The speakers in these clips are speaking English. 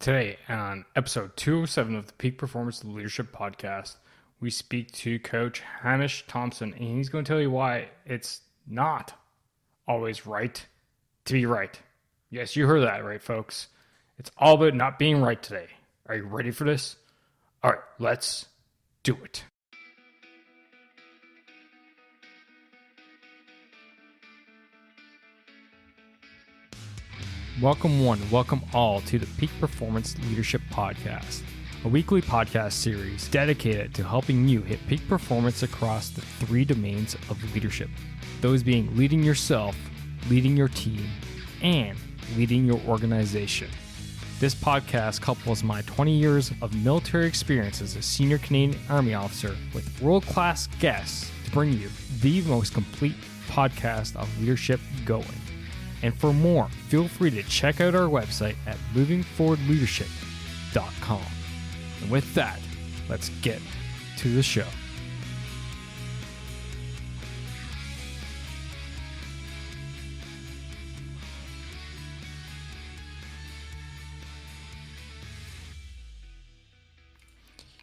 Today, on episode 207 of the Peak Performance Leadership Podcast, we speak to Coach Hamish Thomson, and he's going to tell you why it's not always right to be right. Yes, you heard that right, folks. It's all about not being right today. Are you ready for this? All right, let's do it. Welcome one, welcome all to the Peak Performance Leadership Podcast, a weekly podcast series dedicated to helping you hit peak performance across the three domains of leadership. Those being leading yourself, leading your team, and leading your organization. This podcast couples my 20 years of military experience as a senior Canadian Army officer with world-class guests to bring you the most complete podcast of leadership going. And for more, feel free to check out our website at movingforwardleadership.com. And with that, let's get to the show.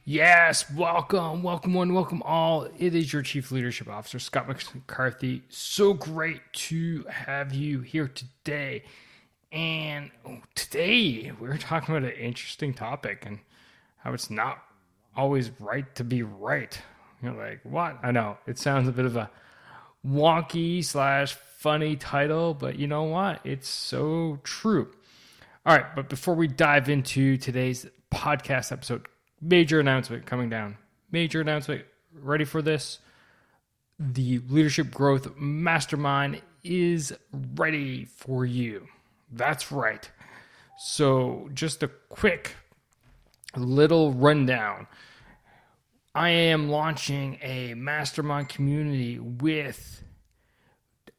Yes, welcome one, welcome all. It is your Chief Leadership Officer, Scott McCarthy. So great to have you here today. And today we're talking about an interesting topic and how it's not always right to be right. You're like, what? I know, it sounds a bit of a wonky / funny title, but you know what? It's so true. All right, but before we dive into today's podcast episode, major announcement coming down. Major announcement. Ready for this? The Leadership Growth Mastermind is ready for you. That's right. So just a quick little rundown. I am launching a mastermind community with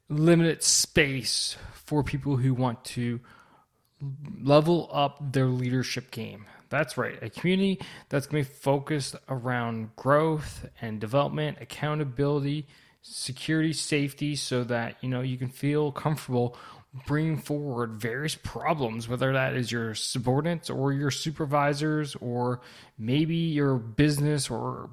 limited space for people who want to level up their leadership game. That's right. A community that's going to be focused around growth and development, accountability, security, safety, so that, you can feel comfortable bringing forward various problems, whether that is your subordinates or your supervisors, or maybe your business or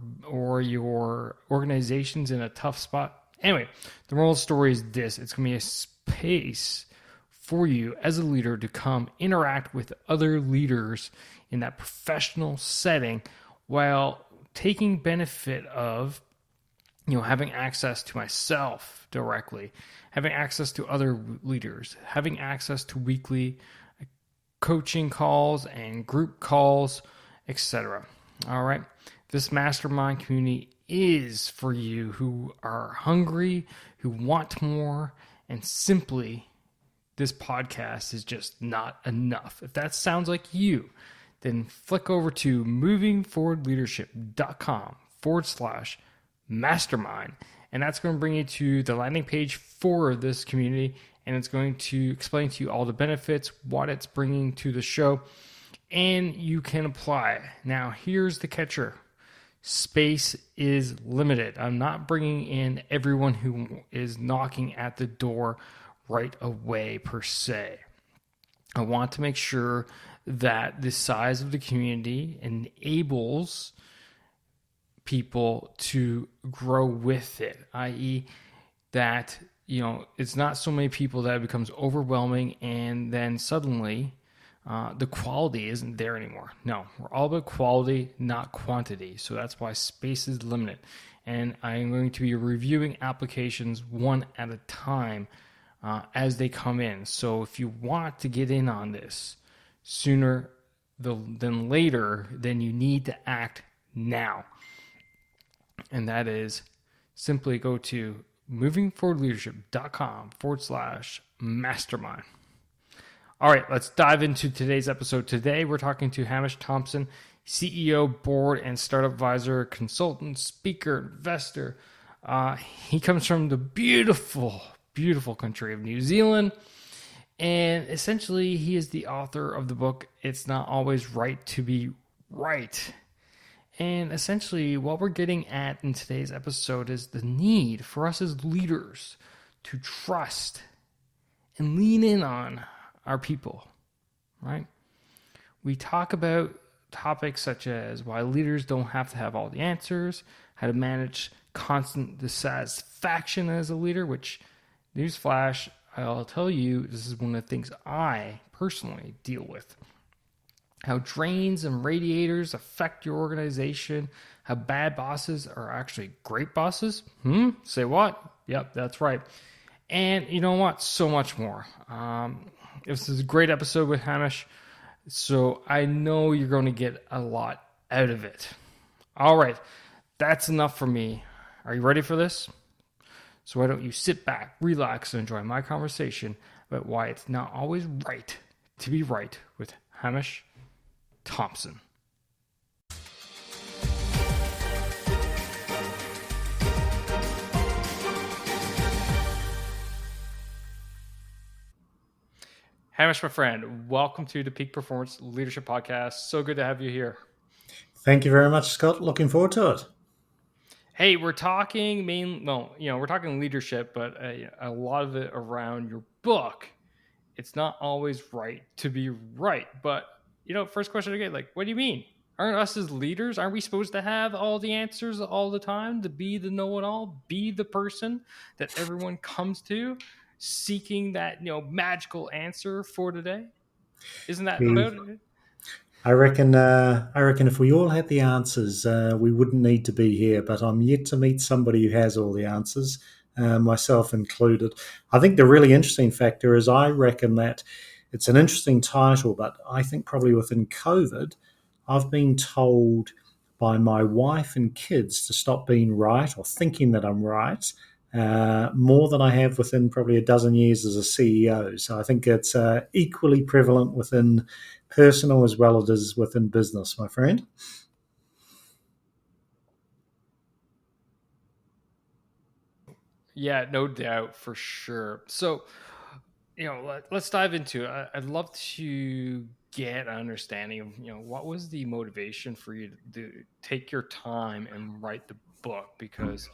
your organization's in a tough spot. Anyway, the moral story is this. It's going to be a space for you as a leader to come interact with other leaders in that professional setting while taking benefit of, having access to myself directly, having access to other leaders, having access to weekly coaching calls and group calls, etc. All right. This mastermind community is for you who are hungry, who want more, and simply this podcast is just not enough. If that sounds like you, then flick over to movingforwardleadership.com/mastermind. And that's going to bring you to the landing page for this community. And it's going to explain to you all the benefits, what it's bringing to the show, and you can apply. Now, here's the catcher. Space is limited. I'm not bringing in everyone who is knocking at the door right away per se. I want to make sure that the size of the community enables people to grow with it, i.e. that, it's not so many people that it becomes overwhelming and then suddenly the quality isn't there anymore. No, we're all about quality, not quantity. So that's why space is limited. And I'm going to be reviewing applications one at a time as they come in. So if you want to get in on this sooner than later, then you need to act now. And that is simply go to movingforwardleadership.com/mastermind. All right, let's dive into today's episode. Today, we're talking to Hamish Thomson, CEO, board, and startup advisor, consultant, speaker, investor. He comes from the beautiful country of New Zealand. And essentially, he is the author of the book, It's Not Always Right to Be Right. And essentially, what we're getting at in today's episode is the need for us as leaders to trust and lean in on our people, right? We talk about topics such as why leaders don't have to have all the answers, how to manage constant dissatisfaction as a leader, which, newsflash, I'll tell you, this is one of the things I personally deal with. How drains and radiators affect your organization, how bad bosses are actually great bosses. Say what? Yep, that's right. And you know what? So much more. This is a great episode with Hamish. So I know you're going to get a lot out of it. All right, that's enough for me. Are you ready for this? So why don't you sit back, relax, and enjoy my conversation about why it's not always right to be right with Hamish Thomson. Hamish, my friend, welcome to the Peak Performance Leadership Podcast. So good to have you here. Thank you very much, Scott. Looking forward to it. Hey, we're talking we're talking leadership, but a lot of it around your book. It's not always right to be right. But, first question again, like, what do you mean? Aren't us as leaders, aren't we supposed to have all the answers all the time, to be the know-it-all, be the person that everyone comes to seeking that, magical answer for today? Isn't that about We, it? I reckon. I reckon if we all had the answers, we wouldn't need to be here. But I'm yet to meet somebody who has all the answers, myself included. I think the really interesting factor is I reckon that it's an interesting title, but I think probably within COVID, I've been told by my wife and kids to stop being right or thinking that I'm right. More than I have within probably a dozen years as a CEO. So I think it's equally prevalent within personal as well as within business, my friend. Yeah, no doubt, for sure. So, let's dive into it. I'd love to get an understanding of, what was the motivation for you to take your time and write the book? Because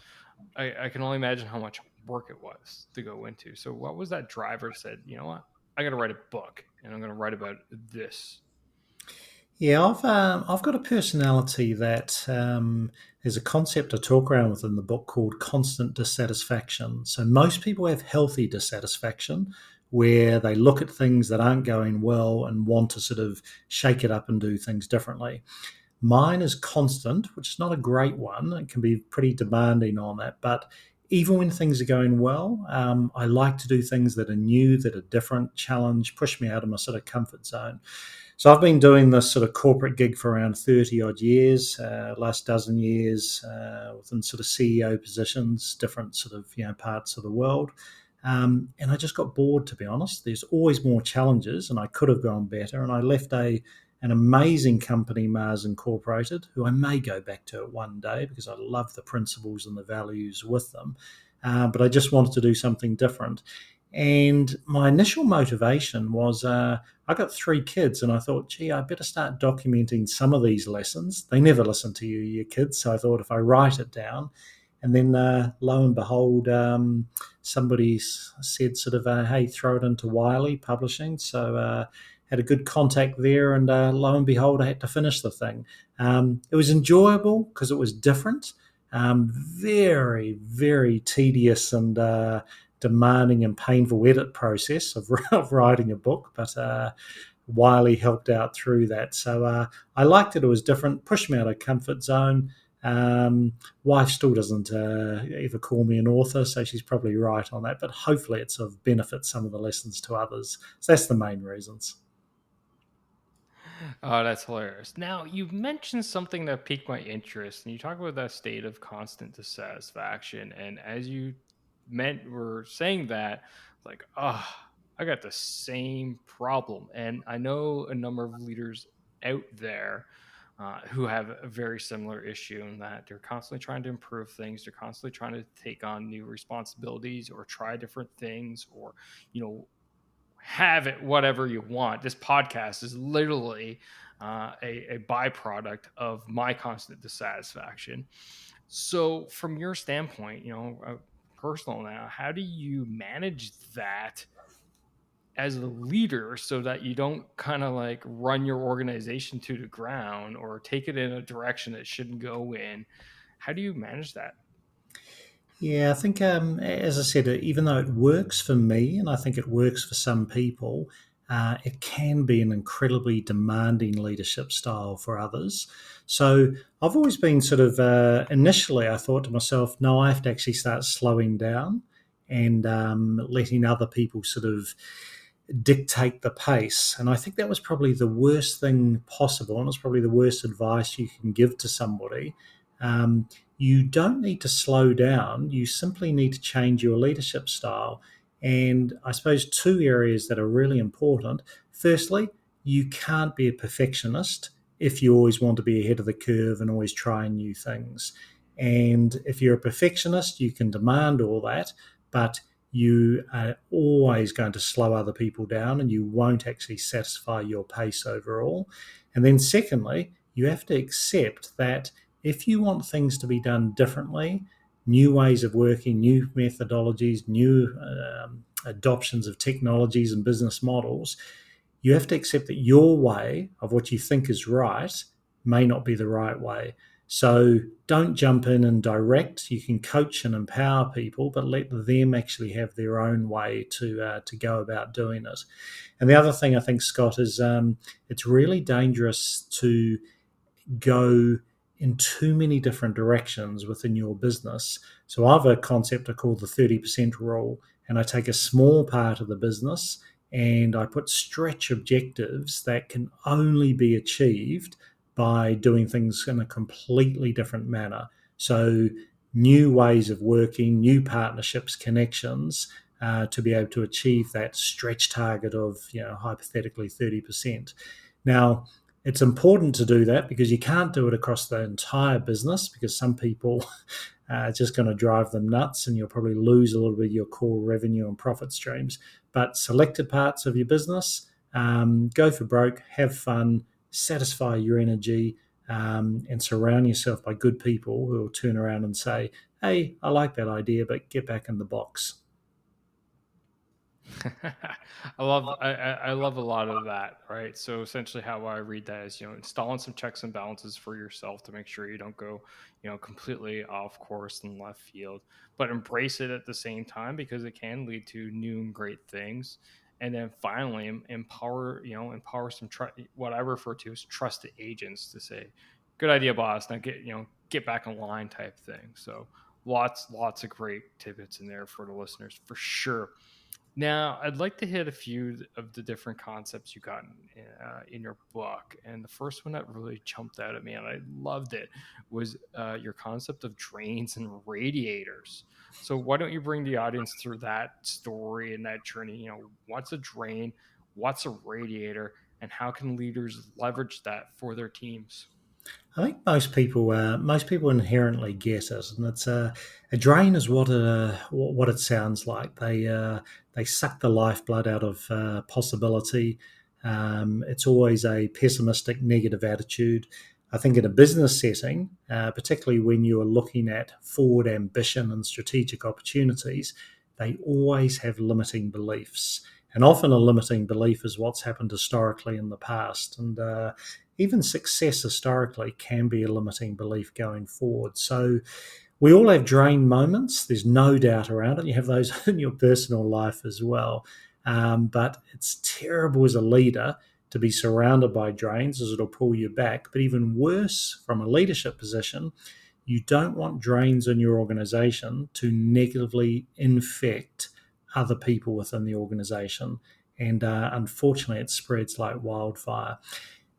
I can only imagine how much work it was to go into. So, what was that driver said, you know what? I got to write a book and I'm going to write about this. Yeah, I've got a personality that there's a concept I talk around within the book called constant dissatisfaction. So most people have healthy dissatisfaction, where they look at things that aren't going well and want to sort of shake it up and do things differently. Mine is constant, which is not a great one. It can be pretty demanding on that, but even when things are going well, I like to do things that are new, that are different, challenge, push me out of my sort of comfort zone. So I've been doing this sort of corporate gig for around 30 odd years, last dozen years, within sort of CEO positions, different sort of, parts of the world. And I just got bored, to be honest. There's always more challenges and I could have gone better. And I left an amazing company, Mars Incorporated, who I may go back to it one day because I love the principles and the values with them. But I just wanted to do something different. And my initial motivation was I got three kids, and I thought, gee, I better start documenting some of these lessons. They never listen to you, your kids. So I thought if I write it down, and then lo and behold, somebody said, sort of, hey, throw it into Wiley Publishing. So had a good contact there, and lo and behold, I had to finish the thing. It was enjoyable because it was different. Very, very tedious and demanding and painful edit process of writing a book, but Wiley helped out through that. So I liked it. It was different, pushed me out of comfort zone. Wife still doesn't ever call me an author, so she's probably right on that, but hopefully it sort of benefits some of the lessons to others. So that's the main reasons. Oh, that's hilarious. Now, you've mentioned something that piqued my interest, and you talk about that state of constant dissatisfaction. And as you were saying that, like, oh, I got the same problem. And I know a number of leaders out there who have a very similar issue in that they're constantly trying to improve things. They're constantly trying to take on new responsibilities or try different things or, you know, have it whatever you want. This podcast is literally a byproduct of my constant dissatisfaction. So, from your standpoint, personal now, how do you manage that as a leader so that you don't kind of like run your organization to the ground or take it in a direction it shouldn't go in? How do you manage that? Yeah, I think, as I said, even though it works for me, and I think it works for some people, it can be an incredibly demanding leadership style for others. So I've always been sort of, initially, I thought to myself, no, I have to actually start slowing down and letting other people sort of dictate the pace. And I think that was probably the worst thing possible. And it's probably the worst advice you can give to somebody. You don't need to slow down. You simply need to change your leadership style. And I suppose two areas that are really important. Firstly, you can't be a perfectionist if you always want to be ahead of the curve and always try new things. And if you're a perfectionist, you can demand all that, but you are always going to slow other people down and you won't actually satisfy your pace overall. And then, secondly, you have to accept that if you want things to be done differently, new ways of working, new methodologies, new adoptions of technologies and business models, you have to accept that your way of what you think is right may not be the right way. So don't jump in and direct. You can coach and empower people, but let them actually have their own way to go about doing it. And the other thing I think, Scott, is it's really dangerous to go in too many different directions within your business. So I have a concept I call the 30% rule, and I take a small part of the business and I put stretch objectives that can only be achieved by doing things in a completely different manner. So new ways of working, new partnerships, connections, to be able to achieve that stretch target of, hypothetically 30%. Now, it's important to do that because you can't do it across the entire business, because some people it's just going to drive them nuts and you'll probably lose a little bit of your core revenue and profit streams. But selected parts of your business, go for broke, have fun, satisfy your energy, and surround yourself by good people who will turn around and say, hey, I like that idea, but get back in the box. I love a lot of that, right? So essentially how I read that is, installing some checks and balances for yourself to make sure you don't go, completely off course and left field, but embrace it at the same time because it can lead to new and great things. And then finally empower some what I refer to as trusted agents to say, good idea, boss. Now get back in line type thing. So lots of great tidbits in there for the listeners for sure. Now, I'd like to hit a few of the different concepts you got in your book. And the first one that really jumped out at me, and I loved it, was your concept of drains and radiators. So, why don't you bring the audience through that story and that journey? What's a drain? What's a radiator? And how can leaders leverage that for their teams? I think most people inherently get it, and it's a drain is what it sounds like. They suck the lifeblood out of possibility. It's always a pessimistic, negative attitude. I think in a business setting, particularly when you are looking at forward ambition and strategic opportunities, they always have limiting beliefs. And often a limiting belief is what's happened historically in the past. And even success historically can be a limiting belief going forward. So we all have drain moments. There's no doubt around it. You have those in your personal life as well. But it's terrible as a leader to be surrounded by drains, as it'll pull you back. But even worse, from a leadership position, you don't want drains in your organization to negatively infect other people within the organization. And unfortunately, it spreads like wildfire.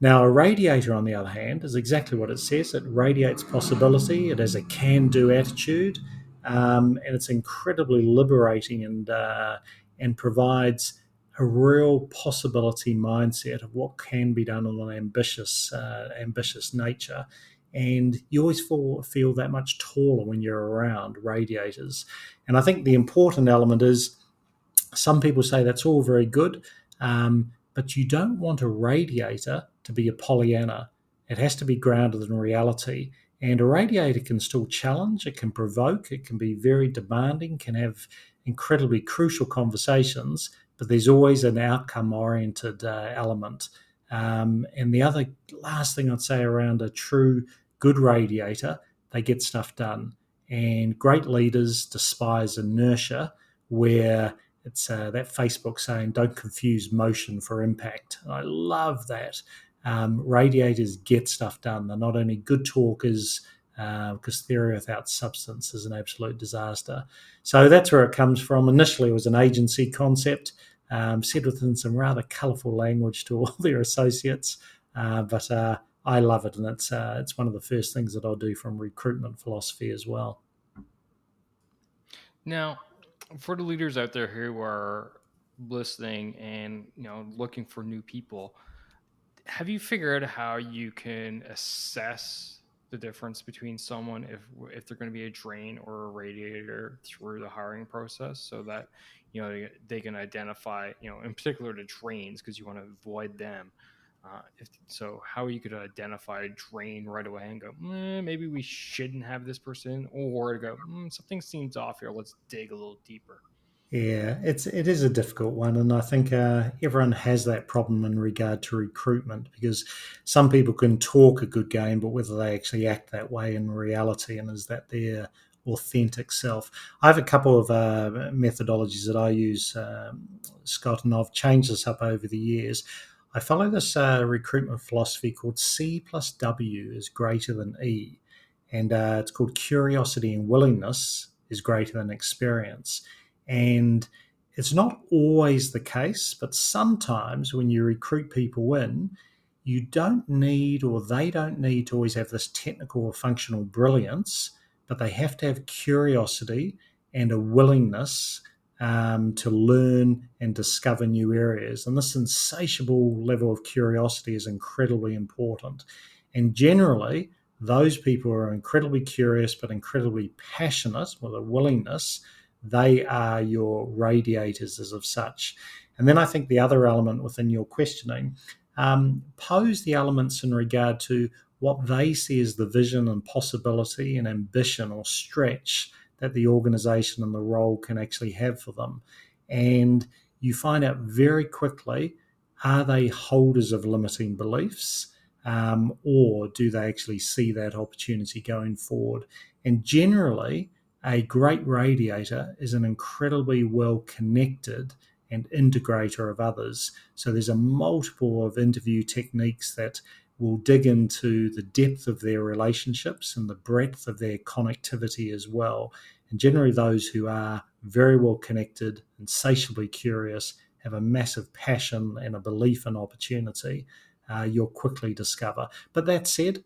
Now, a radiator, on the other hand, is exactly what it says. It radiates possibility. It has a can-do attitude, and it's incredibly liberating and provides a real possibility mindset of what can be done on an ambitious nature. And you always feel that much taller when you're around radiators. And I think the important element is, some people say that's all very good, but you don't want a radiator to be a Pollyanna. It has to be grounded in reality. And a radiator can still challenge, it can provoke, it can be very demanding, can have incredibly crucial conversations, but there's always an outcome oriented element. And the other last thing I'd say around a true good radiator, they get stuff done. And great leaders despise inertia, where it's that Facebook saying, don't confuse motion for impact. And I love that. Radiators get stuff done. They're not only good talkers, because theory without substance is an absolute disaster. So that's where it comes from. Initially, it was an agency concept, said within some rather colourful language to all their associates, but I love it, and it's one of the first things that I'll do from recruitment philosophy as well. Now, for the leaders out there who are listening and looking for new people, have you figured out how you can assess the difference between someone if they're going to be a drain or a radiator through the hiring process, so that they can identify, in particular the drains, because you want to avoid them. How you could identify a drain right away and go, maybe we shouldn't have this person, or to go, something seems off here, let's dig a little deeper. Yeah, it is a difficult one, and I think everyone has that problem in regard to recruitment, because some people can talk a good game, but whether they actually act that way in reality, and is that their authentic self. I have a couple of methodologies that I use, Scott, and I've changed this up over the years. I follow this recruitment philosophy called C plus W is greater than E, and it's called curiosity and willingness is greater than experience. And it's not always the case, but sometimes when you recruit people in, you don't need, or they don't need, to always have this technical or functional brilliance, but they have to have curiosity and a willingness to learn and discover new areas. And this insatiable level of curiosity is incredibly important. And generally, those people are incredibly curious but incredibly passionate with a willingness. They are your radiators as of such. And then I think the other element within your questioning, pose the elements in regard to what they see as the vision and possibility and ambition or stretch that the organization and the role can actually have for them. And you find out very quickly, are they holders of limiting beliefs, or do they actually see that opportunity going forward? And generally, a great radiator is an incredibly well connected and integrator of others. So there's a multiple of interview techniques that will dig into the depth of their relationships and the breadth of their connectivity as well. And generally, those who are very well connected, insatiably curious, have a massive passion and a belief in opportunity, you'll quickly discover. But that said,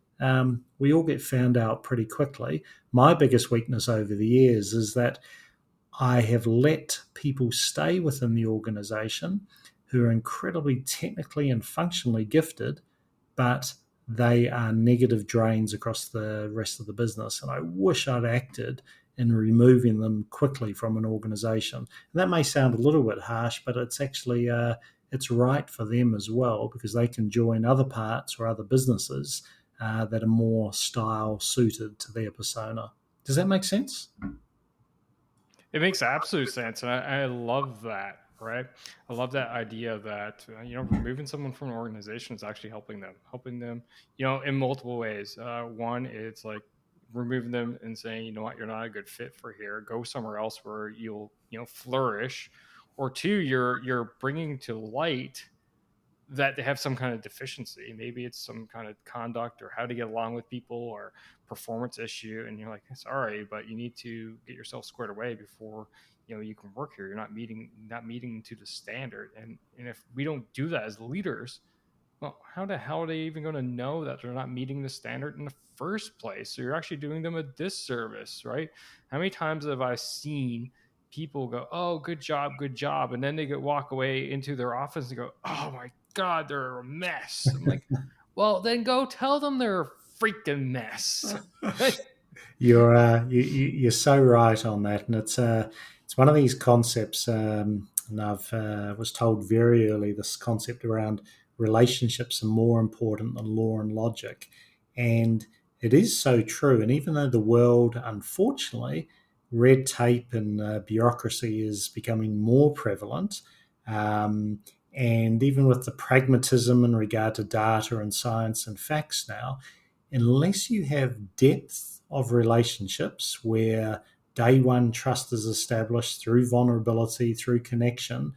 we all get found out pretty quickly. My biggest weakness over the years is that I have let people stay within the organization who are incredibly technically and functionally gifted, but they are negative drains across the rest of the business. And I wish I'd acted in removing them quickly from an organization. And that may sound a little bit harsh, but it's actually it's right for them as well, because they can join other parts or other businesses that are more style suited to their persona. Does that make sense? It makes absolute sense, and I love that. Right, I love that idea that removing someone from an organization is actually helping them, in multiple ways. One, it's like removing them and saying, you know what, you're not a good fit for here. Go somewhere else where you'll flourish. Or two, you're bringing to light that they have some kind of deficiency. Maybe it's some kind of conduct or how to get along with people or performance issue. And you're like, sorry, but you need to get yourself squared away before you can work here. You're not meeting to the standard. And if we don't do that as leaders, well, how the hell are they even going to know that they're not meeting the standard in the first place? So you're actually doing them a disservice, right? How many times have I seen people go, "Oh, good job," and then they walk away into their office and go, "Oh my God, they're a mess." I'm like, well, then go tell them they're a freaking mess. You're so right on that, and it's one of these concepts. And I've was told very early this concept around relationships are more important than law and logic, and it is so true. And even though the world, unfortunately, red tape and bureaucracy is becoming more prevalent, Um, and even with the pragmatism in regard to data and science and facts now, unless you have depth of relationships where day one trust is established through vulnerability, through connection,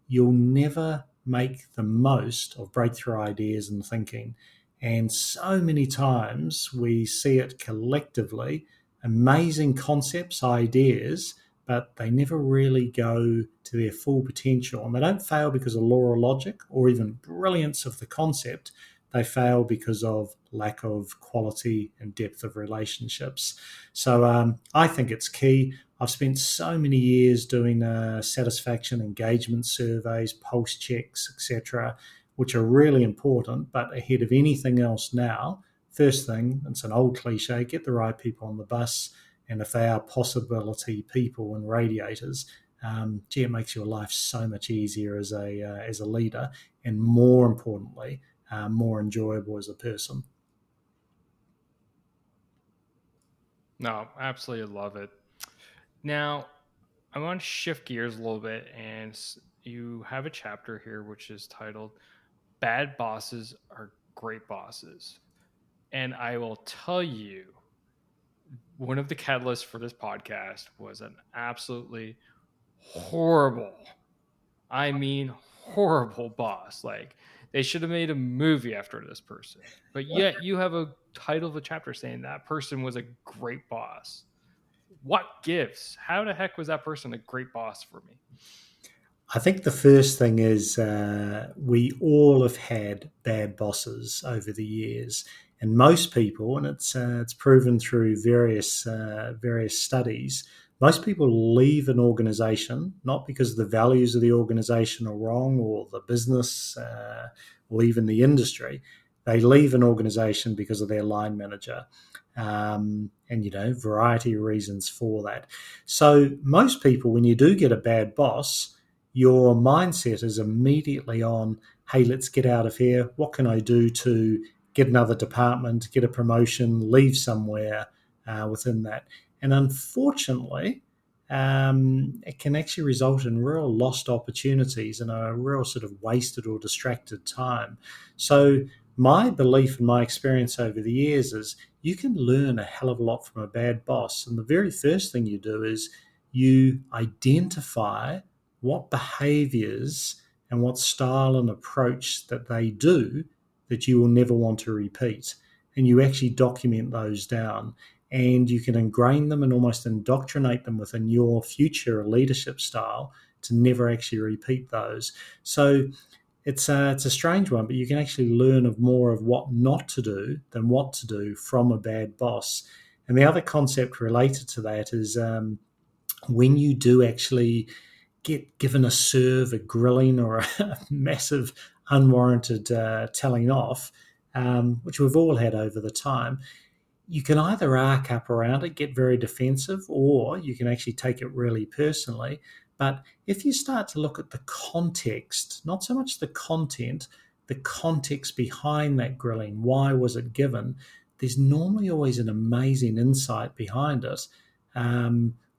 you'll never make the most of breakthrough ideas and thinking. And so many times we see it collectively, amazing concepts, ideas, but they never really go to their full potential. And they don't fail because of law or logic or even brilliance of the concept. They fail because of lack of quality and depth of relationships. So I think it's key. I've spent so many years doing satisfaction engagement surveys, pulse checks, etc., which are really important. But ahead of anything else now, first thing, it's an old cliche, get the right people on the bus. And if they are possibility people and radiators, it makes your life so much easier as a leader, and more importantly, more enjoyable as a person. No, absolutely love it. Now, I want to shift gears a little bit, and you have a chapter here which is titled Bad Bosses Are Great Bosses. And I will tell you, one of the catalysts for this podcast was an absolutely horrible, I mean, horrible boss. Like, they should have made a movie after this person. But yet, you have a title of a chapter saying that person was a great boss. What gives? How the heck was that person a great boss for me? I think the first thing is we all have had bad bosses over the years, and most people, and it's proven through various studies. Most people leave an organization not because the values of the organization are wrong or the business or even the industry. They leave an organization because of their line manager, and variety of reasons for that. So most people, when you do get a bad boss, your mindset is immediately on, hey, let's get out of here. What can I do to get another department, get a promotion, leave somewhere within that? And unfortunately, it can actually result in real lost opportunities and a real sort of wasted or distracted time. So, my belief and my experience over the years is you can learn a hell of a lot from a bad boss. And the very first thing you do is you identify what behaviors and what style and approach that they do that you will never want to repeat. And you actually document those down, and you can ingrain them and almost indoctrinate them within your future leadership style to never actually repeat those. So it's a strange one, but you can actually learn of more of what not to do than what to do from a bad boss. And the other concept related to that is when you do actually get given a serve, a grilling, or a massive unwarranted telling off, which we've all had over the time, you can either arc up around it, get very defensive, or you can actually take it really personally. But if you start to look at the context, not so much the content, the context behind that grilling, why was it given? There's normally always an amazing insight behind it.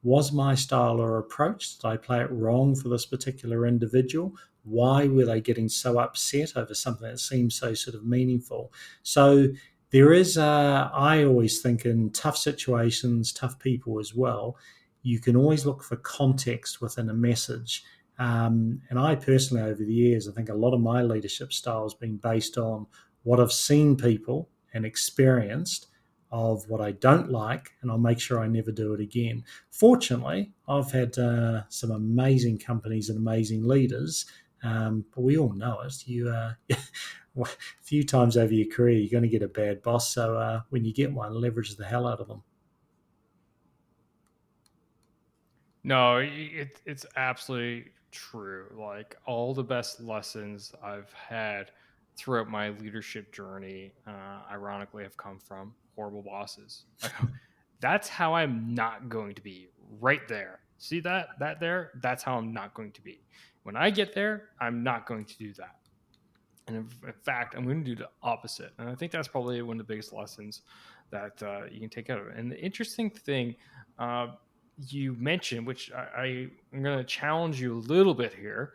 Was my style or approach, did I play it wrong for this particular individual? Why were they getting so upset over something that seems so sort of meaningful? So there is, I always think in tough situations, tough people as well, you can always look for context within a message. And I personally, over the years, I think a lot of my leadership style has been based on what I've seen people and experienced of what I don't like, and I'll make sure I never do it again. Fortunately, I've had some amazing companies and amazing leaders, but we all know it. A few times over your career, you're going to get a bad boss. So when you get one, leverage the hell out of them. No, it's absolutely true. Like, all the best lessons I've had throughout my leadership journey, ironically, have come from horrible bosses. I go, that's how I'm not going to be right there. See that there? That's how I'm not going to be. When I get there, I'm not going to do that. And in fact, I'm going to do the opposite. And I think that's probably one of the biggest lessons that you can take out of it. And the interesting thing you mentioned, which I'm going to challenge you a little bit here,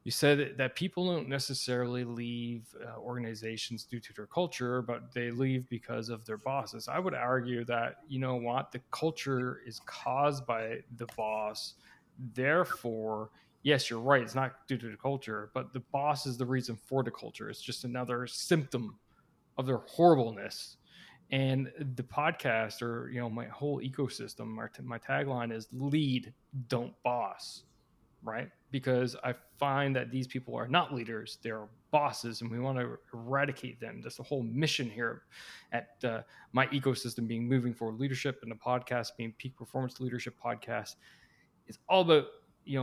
You said that people don't necessarily leave organizations due to their culture, but they leave because of their bosses. I would argue that, you know what, the culture is caused by the boss. Therefore, yes, you're right. It's not due to the culture, but the boss is the reason for the culture. It's just another symptom of their horribleness. And the podcast, or my whole ecosystem, my tagline is lead, don't boss, right? Because I find that these people are not leaders, they're bosses, and we want to eradicate them. That's the whole mission here at my ecosystem being moving forward leadership, and the podcast being Peak Performance Leadership Podcast. It's all about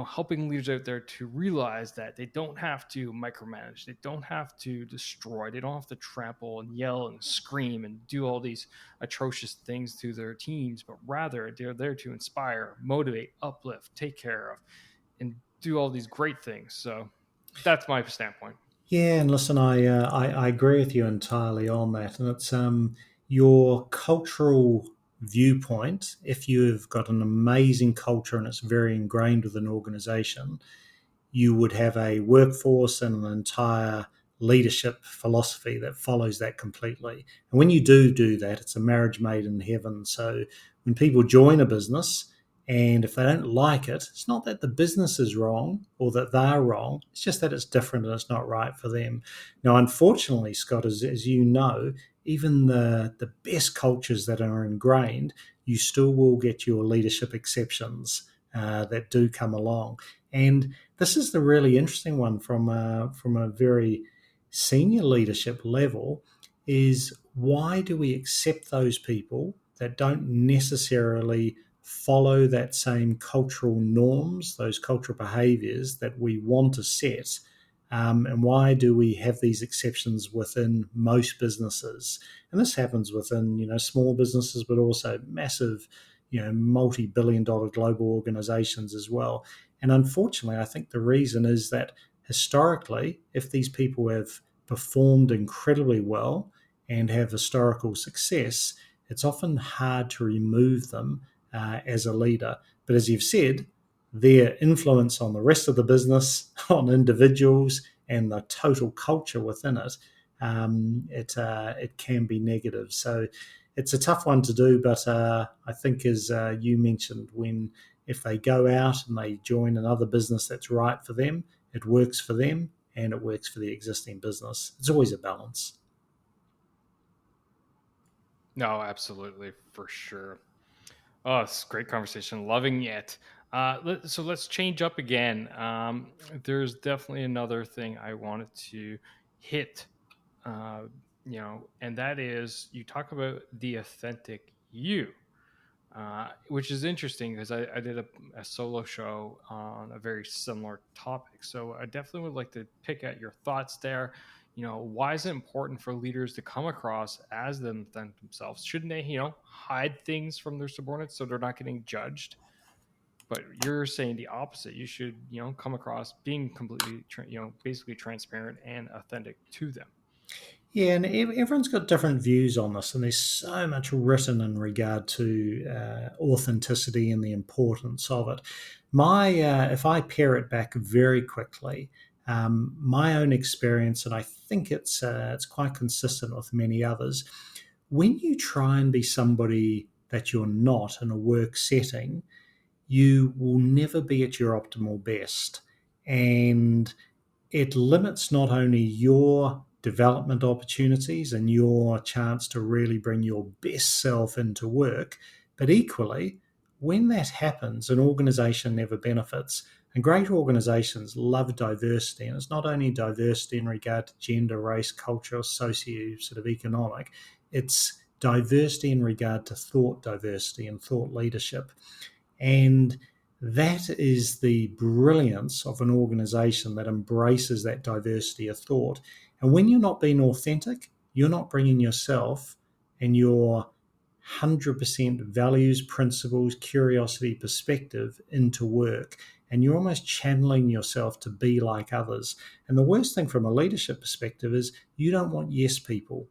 helping leaders out there to realize that they don't have to micromanage, they don't have to destroy, they don't have to trample and yell and scream and do all these atrocious things to their teams, but rather they're there to inspire, motivate, uplift, take care of, and do all these great things. So that's my standpoint. Yeah, and listen, I agree with you entirely on that, and it's your cultural viewpoint. If you've got an amazing culture and it's very ingrained with an organization, you would have a workforce and an entire leadership philosophy that follows that completely. And when you do that, it's a marriage made in heaven. So when people join a business, and if they don't like it, it's not that the business is wrong or that they're wrong. It's just that it's different and it's not right for them. Now, unfortunately, Scott, as you know, even the best cultures that are ingrained, you still will get your leadership exceptions that do come along. And this is the really interesting one from a very senior leadership level, is why do we accept those people that don't necessarily follow that same cultural norms, those cultural behaviors that we want to set? And why do we have these exceptions within most businesses? And this happens within small businesses, but also massive, multi-billion-dollar global organizations as well. And unfortunately, I think the reason is that historically, if these people have performed incredibly well and have historical success, it's often hard to remove them as a leader. But as you've said, their influence on the rest of the business, on individuals, and the total culture within it, it can be negative. So it's a tough one to do, but I think, as you mentioned, if they go out and they join another business that's right for them, it works for them and it works for the existing business. It's always a balance. No, absolutely, for sure. Oh, it's a great conversation. Loving it. So let's change up again. There's definitely another thing I wanted to hit, uh, and that is you talk about the authentic you, which is interesting because I did a solo show on a very similar topic. So I definitely would like to pick at your thoughts there. Why is it important for leaders to come across as themselves? Shouldn't they, hide things from their subordinates so they're not getting judged? But you're saying the opposite. You should, come across being completely, basically transparent and authentic to them. Yeah, and everyone's got different views on this, and there's so much written in regard to authenticity and the importance of it. If I pare it back very quickly, my own experience, and I think it's quite consistent with many others. When you try and be somebody that you're not in a work setting, you will never be at your optimal best, and it limits not only your development opportunities and your chance to really bring your best self into work, but equally, when that happens, an organization never benefits. And great organizations love diversity, and it's not only diversity in regard to gender, race, culture, socio sort of economic, it's diversity in regard to thought diversity and thought leadership. And that is the brilliance of an organization that embraces that diversity of thought. And when you're not being authentic, you're not bringing yourself and your 100% values, principles, curiosity, perspective into work. And you're almost channeling yourself to be like others. And the worst thing from a leadership perspective is you don't want yes people.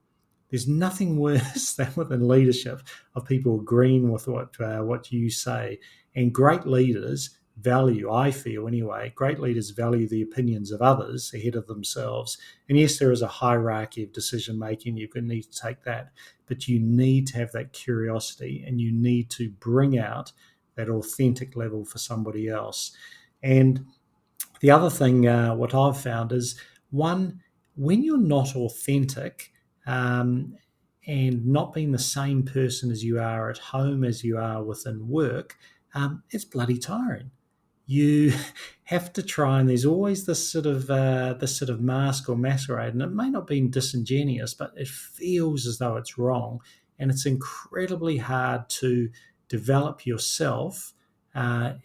There's nothing worse than within leadership of people agreeing with what you say. And great leaders value, I feel anyway, great leaders value the opinions of others ahead of themselves. And yes, there is a hierarchy of decision making. You need to take that, but you need to have that curiosity and you need to bring out that authentic level for somebody else. And the other thing, what I've found is one, when you're not authentic, um, and not being the same person as you are at home as you are within work, it's bloody tiring. You have to try, and there's always this sort of mask or masquerade, and it may not be disingenuous, but it feels as though it's wrong, and it's incredibly hard to develop yourself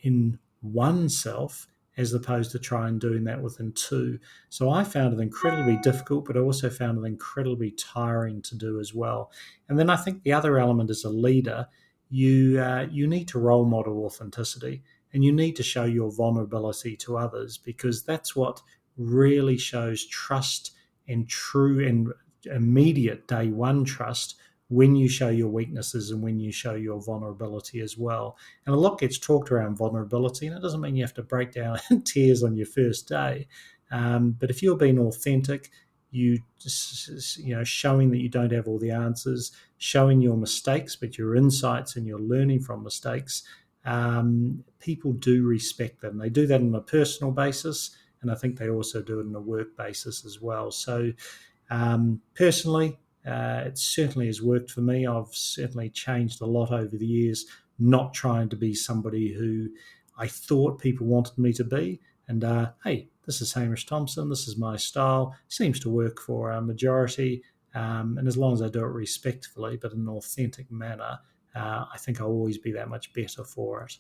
in oneself as opposed to try and doing that within two. So I found it incredibly difficult, but I also found it incredibly tiring to do as well. And then I think the other element as a leader, you need to role model authenticity, and you need to show your vulnerability to others, because that's what really shows trust and true and immediate day one trust, when you show your weaknesses and when you show your vulnerability as well. And a lot gets talked around vulnerability, and it doesn't mean you have to break down in tears on your first day. But if you're being authentic, showing that you don't have all the answers, showing your mistakes, but your insights and your learning from mistakes, people do respect them. They do that on a personal basis, and I think they also do it on a work basis as well. So personally, it certainly has worked for me. I've certainly changed a lot over the years, not trying to be somebody who I thought people wanted me to be. And hey, this is Hamish Thomson. This is my style. Seems to work for a majority. And as long as I do it respectfully, but in an authentic manner, I think I'll always be that much better for it.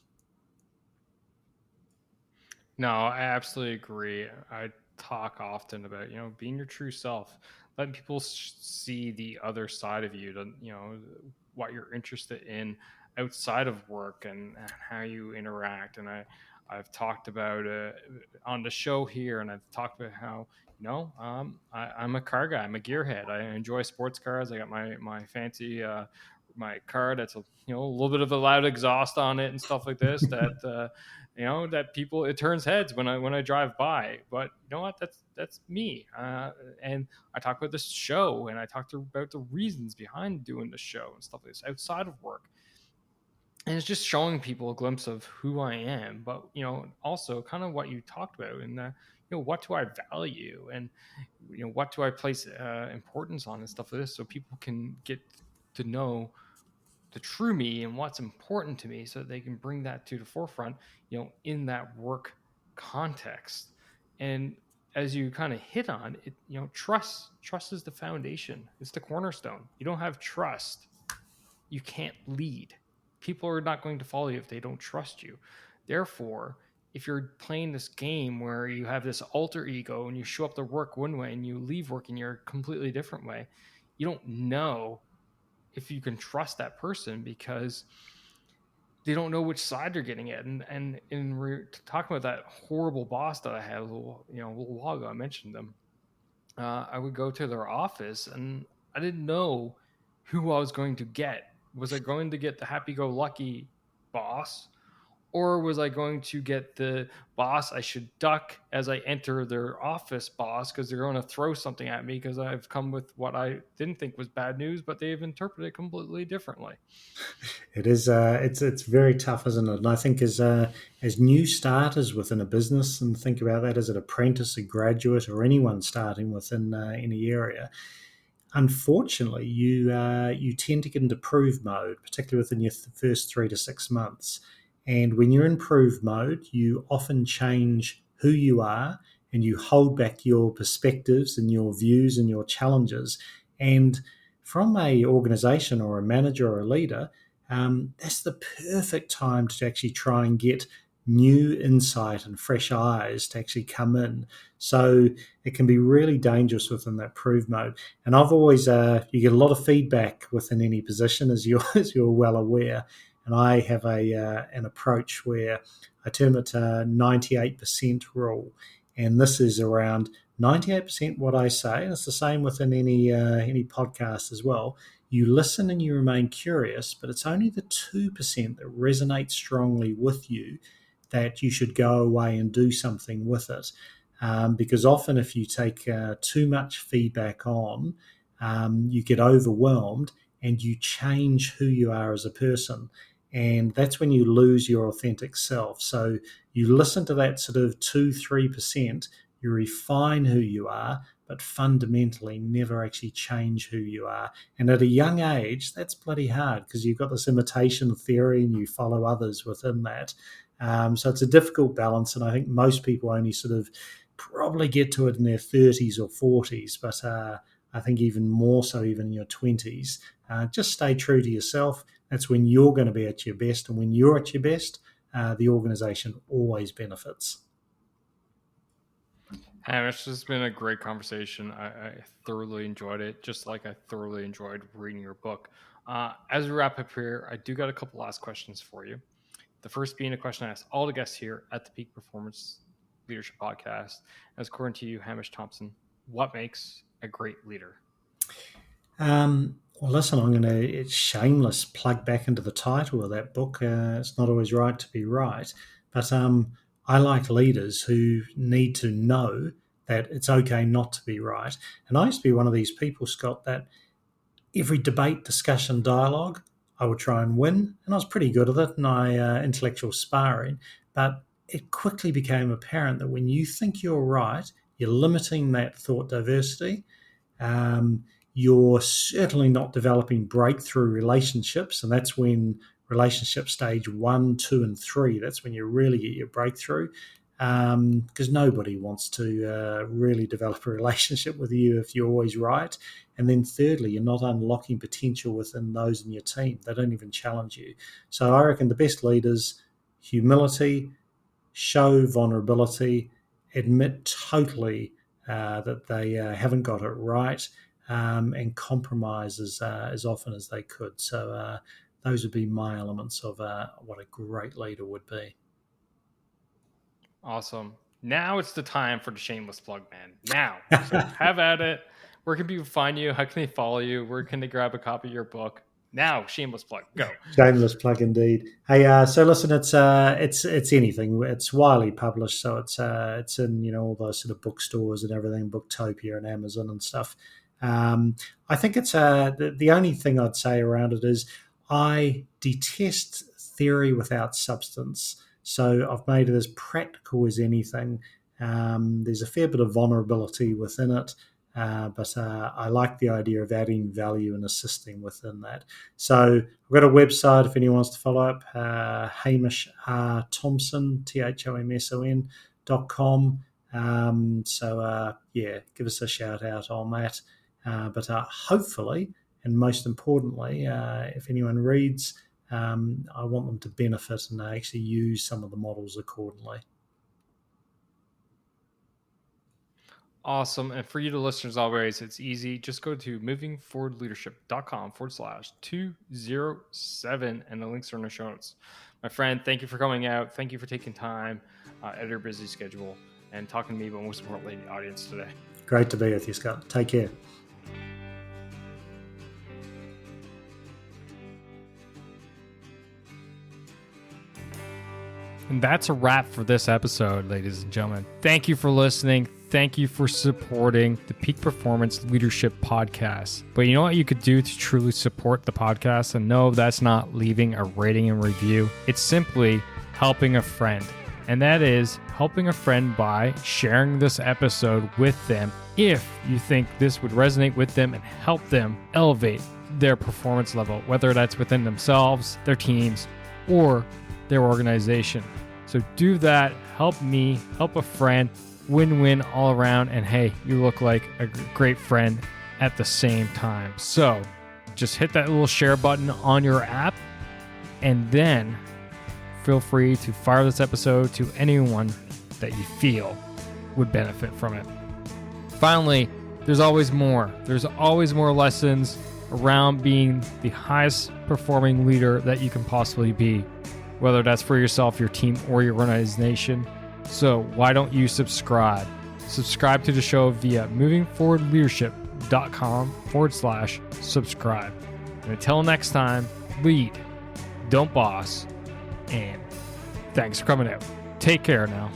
No, I absolutely agree. I talk often about, being your true self, letting people see the other side of you, to, what you're interested in outside of work, and how you interact. And I've talked about on the show here, and I've talked about how, I'm a car guy. I'm a gearhead. I enjoy sports cars. I got my fancy my car that's a little bit of a loud exhaust on it and stuff like this, that that people, it turns heads when I drive by. But you know what, that's me. And I talk about this show, and I talked about the reasons behind doing the show and stuff like this outside of work, and it's just showing people a glimpse of who I am. But also kind of what you talked about, and what do I value, and what do I place importance on, and stuff like this, so people can get to know the true me and what's important to me, so that they can bring that to the forefront, in that work context. And as you kind of hit on it, trust is the foundation. It's the cornerstone. You don't have trust, you can't lead. People are not going to follow you if they don't trust you. Therefore, if you're playing this game where you have this alter ego, and you show up to work one way and you leave work and you're a completely different way, you don't know if you can trust that person, because they don't know which side they're getting at. And we're talking about that horrible boss that I had a little while ago. I mentioned them. I would go to their office, and I didn't know who I was going to get. Was I going to get the happy-go-lucky boss, or was I going to get the boss I should duck as I enter their office boss, because they're going to throw something at me because I've come with what I didn't think was bad news, but they've interpreted it completely differently. It is. It's very tough, isn't it? And I think as new starters within a business, and think about that as an apprentice, a graduate, or anyone starting within any area, unfortunately, you tend to get into prove mode, particularly within your first 3 to 6 months. And when you're in prove mode, you often change who you are, and you hold back your perspectives and your views and your challenges. And from a organization or a manager or a leader, that's the perfect time to actually try and get new insight and fresh eyes to actually come in. So it can be really dangerous within that prove mode. And I've always, you get a lot of feedback within any position, as you're as you're well aware. And I have an approach where I term it 98% rule, and this is around 98% what I say, and it's the same within any podcast as well. You listen and you remain curious, but it's only the 2% that resonates strongly with you that you should go away and do something with it. Because often if you take too much feedback on, you get overwhelmed and you change who you are as a person. And that's when you lose your authentic self. So you listen to that sort of 2-3%, you refine who you are, but fundamentally never actually change who you are. And at a young age, that's bloody hard because you've got this imitation theory and you follow others within that. So it's a difficult balance. And I think most people only sort of probably get to it in their 30s or 40s, but I think even more so even in your 20s. Just stay true to yourself. That's when you're going to be at your best. And when you're at your best, the organization always benefits. Hamish, this has been a great conversation. I thoroughly enjoyed it, just like I thoroughly enjoyed reading your book. As we wrap up here, I do got a couple last questions for you. The first being a question I ask all the guests here at the Peak Performance Leadership Podcast. As according to you, Hamish Thomson, what makes a great leader? Well, listen, it's shameless plug back into the title of that book. It's not always right to be right, but I like leaders who need to know that it's okay not to be right. And I used to be one of these people, Scott, that every debate, discussion, dialogue, I would try and win. And I was pretty good at it, and intellectual sparring. But it quickly became apparent that when you think you're right, you're limiting that thought diversity. You're certainly not developing breakthrough relationships. And that's when relationship stage 1, 2, and 3, that's when you really get your breakthrough. Because nobody wants to really develop a relationship with you if you're always right. And then thirdly, you're not unlocking potential within those in your team. They don't even challenge you. So I reckon the best leaders, humility, show vulnerability, admit totally that they haven't got it right, and compromise as often as they could. So those would be my elements of what a great leader would be. Awesome. Now it's the time for the shameless plug, man. Now. So have at it. Where can people find you? How can they follow you? Where can they grab a copy of your book? Now, shameless plug. Go. Shameless plug indeed. Hey, so listen, it's anything. It's widely published, so it's in all those sort of bookstores and everything, Booktopia and Amazon and stuff. I think it's the only thing I'd say around it is I detest theory without substance. So I've made it as practical as anything. There's a fair bit of vulnerability within it, but I like the idea of adding value and assisting within that. So I've got a website if anyone wants to follow up, Hamish Thomson, THOMSON.com. Give us a shout out on that. But hopefully, and most importantly, if anyone reads, I want them to benefit and actually use some of the models accordingly. Awesome. And for you, the listeners, always, it's easy. Just go to movingforwardleadership.com/207, and the links are in the show notes. My friend, thank you for coming out. Thank you for taking time out of your busy schedule and talking to me, but most importantly, the audience today. Great to be with you, Scott. Take care. And that's a wrap for this episode, ladies and gentlemen. Thank you for listening. Thank you for supporting the Peak Performance Leadership Podcast. But you know what you could do to truly support the podcast? And no, that's not leaving a rating and review. It's simply helping a friend. And that is helping a friend by sharing this episode with them if you think this would resonate with them and help them elevate their performance level, whether that's within themselves, their teams, or their organization. So do that, help me, help a friend, win-win all around, and hey, you look like a great friend at the same time. So just hit that little share button on your app, and then feel free to fire this episode to anyone that you feel would benefit from it. Finally, there's always more. There's always more lessons around being the highest performing leader that you can possibly be, whether that's for yourself, your team, or your organization. So why don't you subscribe? Subscribe to the show via movingforwardleadership.com/subscribe. And until next time, lead, don't boss, and thanks for coming out. Take care now.